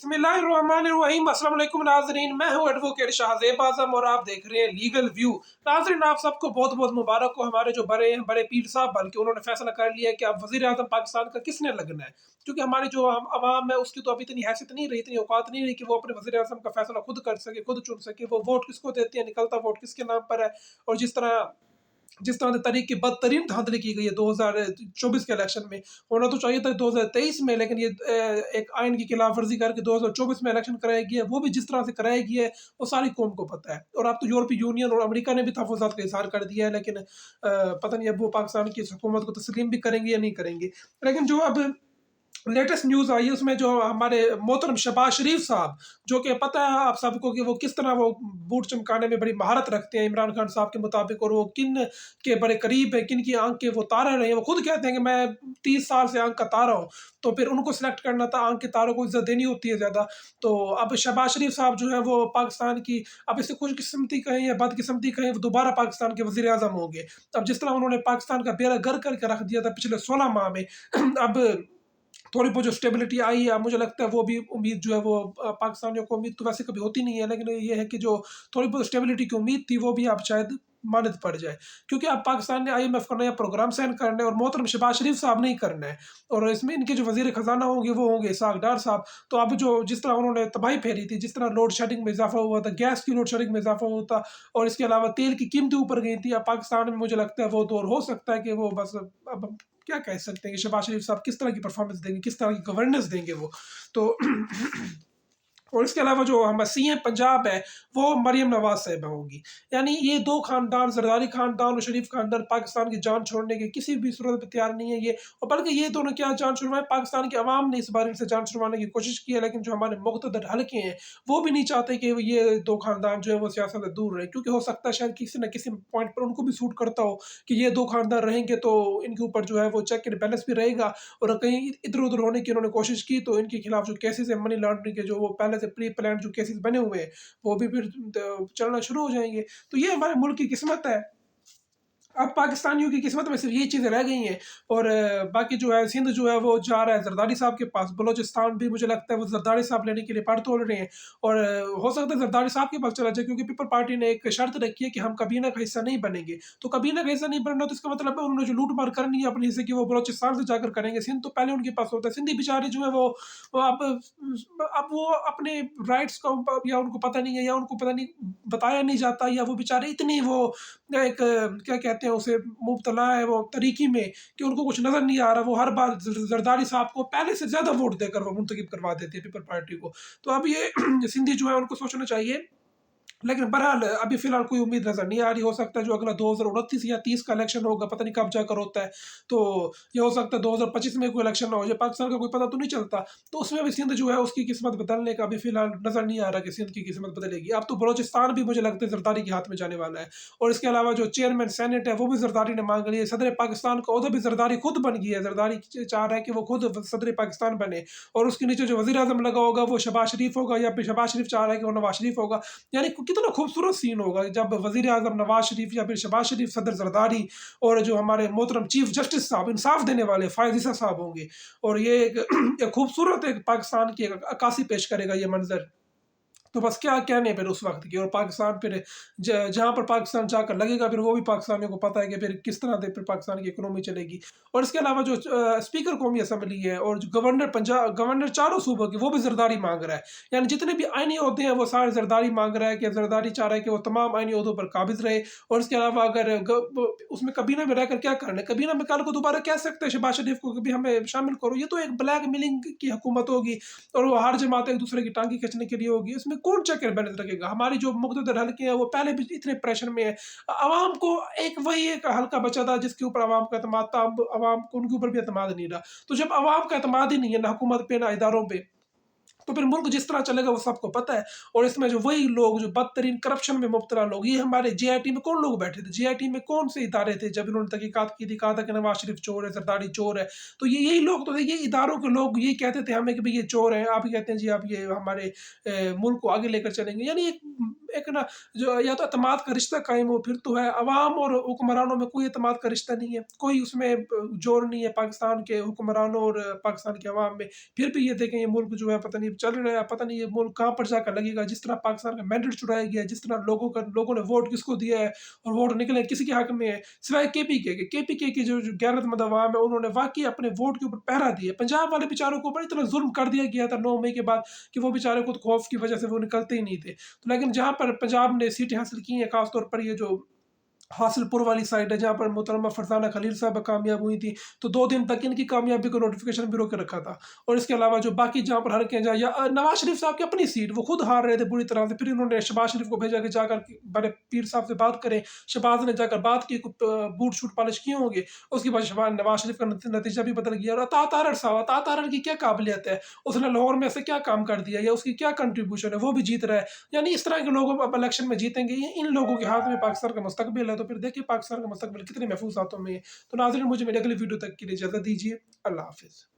बिस्मिल्लाहिर्रहमानिर्रहीम। अस्सलाम वालेकुम नाज़रीन, मैं हूँ एडवोकेट शाहज़ेब आज़म और आप देख रहे हैं लीगल व्यू। नाज़रीन, आप सबको बहुत बहुत मुबारक हो। हमारे जो बड़े हैं, बड़े पीर साहब, बल्कि उन्होंने फैसला कर लिया है कि अब वज़ीर आज़म पाकिस्तान का किसने लगना है। क्योंकि हमारी जो अवाम है उसकी तो अभी इतनी हैसियत नहीं रही, इतनी औकात नहीं रही कि वो अपने वज़ीर आज़म का फैसला खुद कर सके, खुद चुन सके। वो वोट किसको देते हैं, निकलता वोट किसके नाम पर है। और जिस तरह तरीके की बदतरीन धांधली की गई है 2024 के इलेक्शन में, होना तो चाहिए था 2023 में, लेकिन ये एक आइन की खिलाफ वर्जी करके 2024 में इलेक्शन कराया गया है। वो भी जिस तरह से कराया गया है वो सारी कौम को पता है। और अब तो यूरोपीय यूनियन और अमेरिका ने भी तहफ़्फ़ुज़ात का इज़हार कर दिया है, लेकिन पता नहीं अब वो पाकिस्तान की इस हुकूमत को तस्लीम भी करेंगे या नहीं करेंगे। लेकिन जो अब लेटेस्ट न्यूज़ आई है उसमें जो हमारे मोहतरम शहबाज शरीफ साहब, जो कि पता है आप सबको कि वो किस तरह वो बूट चमकाने में बड़ी महारत रखते हैं इमरान खान साहब के मुताबिक, और वो किन के बड़े करीब है, किन की आंख के वो तारा रहे हैं। वो खुद कहते हैं कि मैं 30 साल से आंख का तारा हूँ। तो फिर उनको सिलेक्ट करना था, आंख के तारों को इज्जत देनी होती है ज़्यादा। तो अब शहबाज शरीफ साहब जो है वो पाकिस्तान की, अब इसे खुशकिस्मती कहें या बदकिस्मती कहें, वो दोबारा पाकिस्तान के वज़ीर आज़म होंगे। अब जिस तरह उन्होंने पाकिस्तान का बेड़ा गर्क करके रख दिया था पिछले 16 माह में, अब थोड़ी बहुत जो स्टेबिलिटी आई है, अब मुझे लगता है वो भी उम्मीद जो है वो पाकिस्तानियों को उम्मीद तो वैसे कभी होती नहीं है, लेकिन ये है कि जो थोड़ी बहुत स्टेबिलिटी की उम्मीद थी वो भी अब शायद मानद पड़ जाए। क्योंकि अब पाकिस्तान ने IMF का नया प्रोग्राम साइन करना है और मोहतरम शहबाज शरीफ साहब नहीं करना है। और इसमें इनके जो वज़ीर ख़जाना होंगे वो होंगे इसहाक़ डार साहब। तो अब जो जिस तरह उन्होंने तबाही फेरी थी, जिस तरह लोड शेडिंग में इजाफा हुआ था, गैस की लोड शेडिंग में इजाफा हुआ था, और इसके अलावा तेल की कीमतें ऊपर गई थी, अब पाकिस्तान में मुझे लगता है वो दौर हो सकता है कि वो बस अब हम क्या कह सकते हैं कि शहबाज शरीफ साहब किस तरह की परफॉर्मेंस देंगे, किस तरह की गवर्नेंस देंगे वो। तो और इसके अलावा जो हमारा CM पंजाब है वो मरियम नवाज साहिबा होंगी। यानी ये दो खानदान, जरदारी खानदान और शरीफ खानदान, पाकिस्तान की जान छोड़ने के किसी भी सूरत में तैयार नहीं है ये। और बल्कि ये दोनों क्या जान छुड़वाएं, पाकिस्तान की आवाम ने इस बार इनसे जान छुड़वाने की कोशिश की है, लेकिन जो हमारे मुक़्तदर हल्के हैं वो भी नहीं चाहते कि ये दो खानदान जो है वो सियासत से दूर रहे। क्योंकि हो सकता है शायद किसी न किसी पॉइंट पर उनको भी सूट करता हो कि ये दो खानदान रहेंगे तो इनके ऊपर जो है वो चेक एंड बैलेंस भी रहेगा। और कहीं इधर उधर होने की उन्होंने कोशिश की तो इनके खिलाफ जो केसेस है मनी लॉन्ड्रिंग के, जो वो पहले से प्री प्लान जो केसेस बने हुए हैं, वो भी फिर चलना शुरू हो जाएंगे। तो ये हमारे मुल्क की किस्मत है। अब पाकिस्तानियों की किस्मत में सिर्फ ये चीज़ें रह गई हैं। और बाकी जो है सिंध जो है वो जा रहा है जरदारी साहब के पास। बलोचिस्तान भी मुझे लगता है वो जरदारी साहब लेने के लिए पड़ तोड़ रहे हैं। और हो सकता है जरदारी साहब के पास चला जाए, क्योंकि पीपल पार्टी ने एक शर्त रखी है कि हम कबीना का हिस्सा नहीं बनेंगे। तो कबीना का हिस्सा नहीं बनना तो इसका मतलब है उन्होंने जो लूट मार करनी है अपने हिस्से की वो बलोचिस्तान से जाकर करेंगे। सिंध तो पहले उनके पास होता है। सिंधी बेचारे जो है वो अब वो अपने राइट्स का या उनको पता नहीं है, या उनको पता नहीं बताया नहीं जाता, या वो बेचारे इतनी वो एक क्या कहते हैं उसे, मुब्तला है वो तरीकी में कि उनको कुछ नज़र नहीं आ रहा। वो हर बार जरदारी साहब को पहले से ज़्यादा वोट देकर वो मुंतखब करवा देते हैं पीपल पार्टी को। तो अब ये सिंधी जो है उनको सोचना चाहिए। लेकिन बहरहाल अभी फ़िलहाल कोई उम्मीद नज़र नहीं आ रही। हो सकता है जो अगला 2029 या 30 का इलेक्शन होगा, पता नहीं कब जाकर होता है। तो ये हो सकता है 2025 में कोई इलेक्शन ना हो जाए, पाकिस्तान का कोई पता तो नहीं चलता। तो उसमें भी सिंध जो है उसकी किस्मत बदलने का अभी फ़िलहाल नज़र नहीं आ रहा कि सिंध की किस्मत बदलेगी। अब तो बलोचिस्तान भी मुझे लगता है जरदारी के हाथ में जाने वाला है। और इसके अलावा जो चेयरमैन सेनेट है वो भी जरदारी ने मांग ली है। सदर पाकिस्तान का ओहदा भी जरदारी खुद बन गया है। जरदारी चाह रहा है कि वो खुद सदर पाकिस्तान बने, और उसके नीचे जो वज़ीर आज़म लगा होगा वो शहबाज शरीफ होगा, या फिर शहबाज शरीफ चाह रहा है कि वो नवाज शरीफ होगा। यानी कितना खूबसूरत सीन होगा जब वज़ीर आज़म नवाज शरीफ या फिर शहबाज शरीफ, सदर जरदारी, और जो हमारे मोहतरम चीफ जस्टिस साहब, इंसाफ देने वाले फ़ायज़ ईसा साहब होंगे। और ये एक खूबसूरत एक पाकिस्तान की एक अक्कासी पेश करेगा ये मंजर। तो बस क्या कहने फिर उस वक्त की। और पाकिस्तान फिर जहाँ पर पाकिस्तान जाकर लगेगा फिर वो भी पाकिस्तानियों को पता है कि फिर किस तरह से फिर पाकिस्तान की इकोनॉमी चलेगी। और इसके अलावा जो स्पीकर कौमी असम्बली है और जो गवर्नर चारों सूबों की, वो भी जरदारी मांग रहा है। यानी जितने भी आइनी ओहदे हैं वो सारे जरदारी मांग रहा है कि जरदारी चाह रहा है कि वो तमाम आइनी ओहदों पर काबिज रहे। और इसके अलावा अगर उसमें कबीना में रहकर क्या करना है, कबीना में कल को दोबारा कह सकते हैं शहबाज शरीफ को कभी हमें शामिल करो। ये तो एक ब्लैक मेलिंग की हुकूमत होगी, और वो हर जमात एक दूसरे की टांगी खींचने के लिए होगी। इसमें कौन चेक एंड बैलेंस रखेगा? हमारी जो मुक़्तदर हल्के हैं वो पहले भी इतने प्रेशर में है। आवाम को वही एक हल्का बचा था जिसके ऊपर आवाम का एतमाद था। अब आवाम को उनके ऊपर भी एतमाद नहीं रहा। तो जब आवाम का एतमाद ही नहीं है ना हुकूमत पे ना इदारों पे, तो फिर मुल्क जिस तरह चलेगा वो सबको पता है। और इसमें जो वही लोग जो बदतरीन करप्शन में मुब्तला लोग, ये हमारे JIT में कौन लोग बैठे थे, JIT में कौन से इदारे थे जब इन्होंने तहकीकात की थी, कहा था कि नवाज शरीफ चोर है, जरदारी चोर है। तो ये यही लोग तो थे, ये इदारों के लोग ये कहते थे हमें कि भाई ये चोर है। आप ही कहते हैं जी आप ये हमारे मुल्क को आगे लेकर चलेंगे। यानी ایک نا جو یا تو اعتماد کا رشتہ قائم ہو، پھر تو ہے عوام اور حکمرانوں میں کوئی اعتماد کا رشتہ نہیں ہے، کوئی اس میں جوڑ نہیں ہے پاکستان کے حکمرانوں اور پاکستان کے عوام میں۔ پھر بھی یہ دیکھیں یہ ملک جو ہے پتہ نہیں چل رہا ہے، پتہ نہیں یہ ملک کہاں پر جا کر لگے گا، جس طرح پاکستان کا مینڈیٹ چرایا گیا، جس طرح لوگوں نے ووٹ کس کو دیا ہے اور ووٹ نکلے کسی کے حق میں ہے، سوائے کے پی کے کی جو غیرت مند عوام ہے انہوں نے واقعی اپنے ووٹ کے اوپر پہرا دیا۔ پنجاب والے بیچاروں کو بڑی طرح ظلم کر دیا گیا تھا 9 مئی کے بعد کہ وہ بیچارے کو خوف کی وجہ سے وہ نکلتے ہی نہیں تھے، تو لیکن جہاں پر پنجاب نے سیٹیں حاصل کی ہیں، خاص طور پر یہ جو حاصل پور والی سائڈ ہے جہاں پر محترمہ فرزانہ خلیل صاحب کامیاب ہوئی تھی، تو 2 دن تک ان کی کامیابی کو نوٹیفیکیشن بھی روک کے رکھا تھا۔ اور اس کے علاوہ جو باقی جہاں پر حلقے جا یا نواز شریف صاحب کی اپنی سیٹ وہ خود ہار رہے تھے بری طرح سے، پھر انہوں نے شہباز شریف کو بھیجا کہ جا کر بڑے پیر صاحب سے بات کریں، شہباز نے جا کر بات کی، بوٹ شوٹ پالش کیے ہوں گے، اس کے بعد نواز شریف کا نتیجہ بھی بدل گیا۔ اور عطا تارڑ صاحب، عطا تارڑ کی کیا قابلیت ہے، اس نے لاہور میں سے کیا کام کر دیا یا اس کی کیا کنٹریبیوشن ہے، وہ بھی جیت رہا ہے۔ یعنی اس طرح کے لوگ اب الیکشن میں جیتیں گے، ان لوگوں کے ہاتھ میں پاکستان کا مستقبل ہے، تو پھر دیکھیے پاکستان کا مستقبل کتنے محفوظ ہاتھوں میں ہے۔ تو ناظرین مجھے میری اگلی ویڈیو تک کے لیے اجازت دیجیے، اللہ حافظ۔